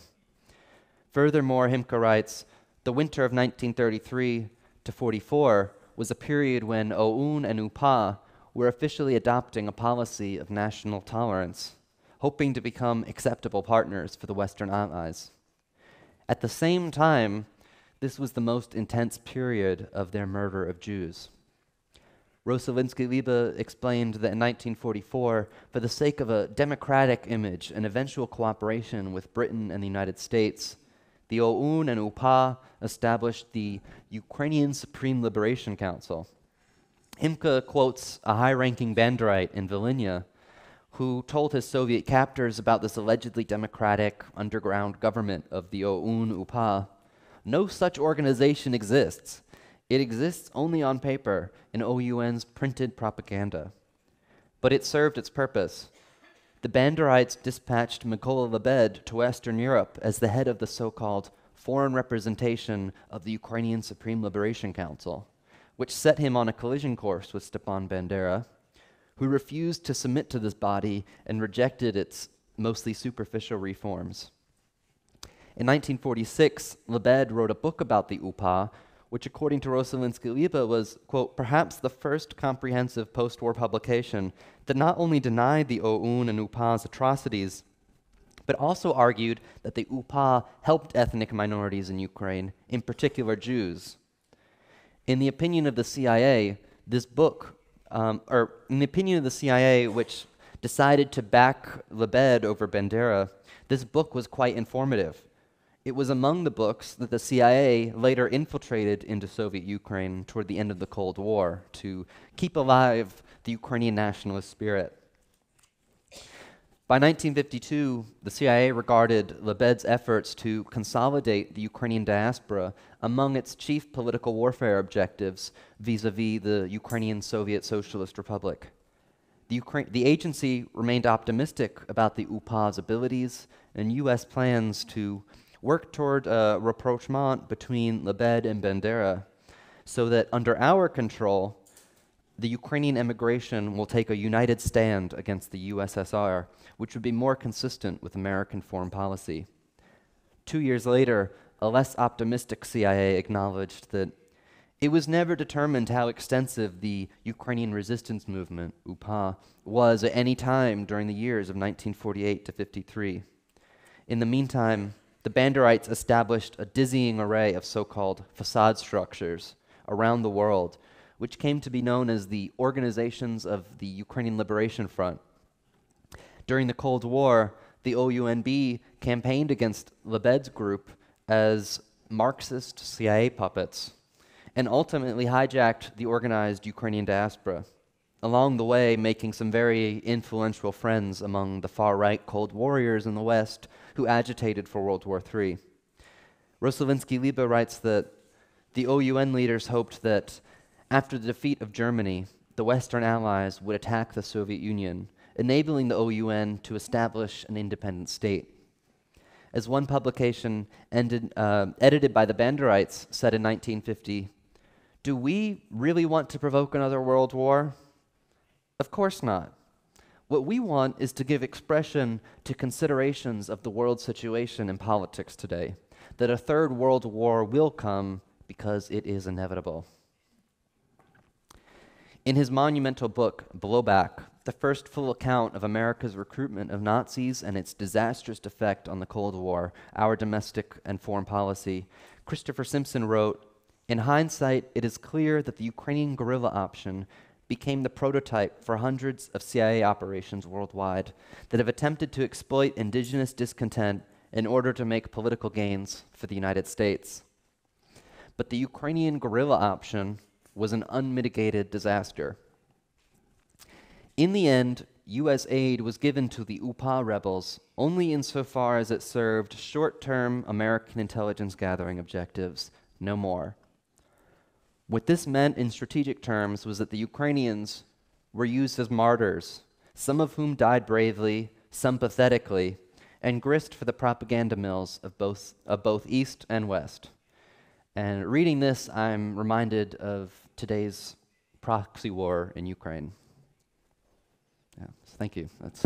Furthermore, Himka writes, the winter of 1933 to 44 was a period when OUN and UPA were officially adopting a policy of national tolerance, hoping to become acceptable partners for the Western Allies. At the same time, this was the most intense period of their murder of Jews. Rosalinsky-Liebe explained that in 1944, for the sake of a democratic image and eventual cooperation with Britain and the United States, the OUN and UPA established the Ukrainian Supreme Liberation Council. Himka quotes a high-ranking Banderite in Volhynia who told his Soviet captors about this allegedly democratic underground government of the OUN-UPA. "No such organization exists. It exists only on paper in OUN's printed propaganda." But it served its purpose. The Banderites dispatched Mykola Lebed to Western Europe as the head of the so-called foreign representation of the Ukrainian Supreme Liberation Council, which set him on a collision course with Stepan Bandera, who refused to submit to this body and rejected its mostly superficial reforms. In 1946, Lebed wrote a book about the UPA, which according to Rosalinsky-Liebe was, quote, perhaps the first comprehensive post-war publication that not only denied the OUN and UPA's atrocities, but also argued that the UPA helped ethnic minorities in Ukraine, in particular Jews. In the opinion of the CIA, this book, in the opinion of the CIA, which decided to back Lebed over Bandera, this book was quite informative. It was among the books that the CIA later infiltrated into Soviet Ukraine toward the end of the Cold War to keep alive the Ukrainian nationalist spirit. By 1952, the CIA regarded Lebed's efforts to consolidate the Ukrainian diaspora among its chief political warfare objectives vis-à-vis the Ukrainian Soviet Socialist Republic. The agency remained optimistic about the UPA's abilities and U.S. plans to work toward a rapprochement between Lebed and Bandera so that under our control, the Ukrainian emigration will take a united stand against the USSR, which would be more consistent with American foreign policy. 2 years later, a less optimistic CIA acknowledged that it was never determined how extensive the Ukrainian resistance movement, UPA, was at any time during the years of 1948 to 53. In the meantime, the Banderites established a dizzying array of so-called facade structures around the world, which came to be known as the Organizations of the Ukrainian Liberation Front. During the Cold War, the OUN-B campaigned against Lebed's group as Marxist CIA puppets and ultimately hijacked the organized Ukrainian diaspora, along the way making some very influential friends among the far-right Cold Warriors in the West who agitated for World War III. Rosalinsky-Liebe writes that the OUN leaders hoped that after the defeat of Germany, the Western Allies would attack the Soviet Union, enabling the OUN to establish an independent state. As one publication edited by the Banderites said in 1950, "Do we really want to provoke another world war? Of course not. What we want is to give expression to considerations of the world situation in politics today, that a third world war will come because it is inevitable." In his monumental book, Blowback, the first full account of America's recruitment of Nazis and its disastrous effect on the Cold War, our domestic and foreign policy, Christopher Simpson wrote, "In hindsight, it is clear that the Ukrainian guerrilla option became the prototype for hundreds of CIA operations worldwide that have attempted to exploit indigenous discontent in order to make political gains for the United States. But the Ukrainian guerrilla option was an unmitigated disaster. In the end, U.S. aid was given to the UPA rebels only insofar as it served short-term American intelligence gathering objectives, no more. What this meant in strategic terms was that the Ukrainians were used as martyrs, some of whom died bravely, some pathetically, and grist for the propaganda mills of both East and West. And reading this, I'm reminded of today's proxy war in Ukraine. Yeah, so thank you. That's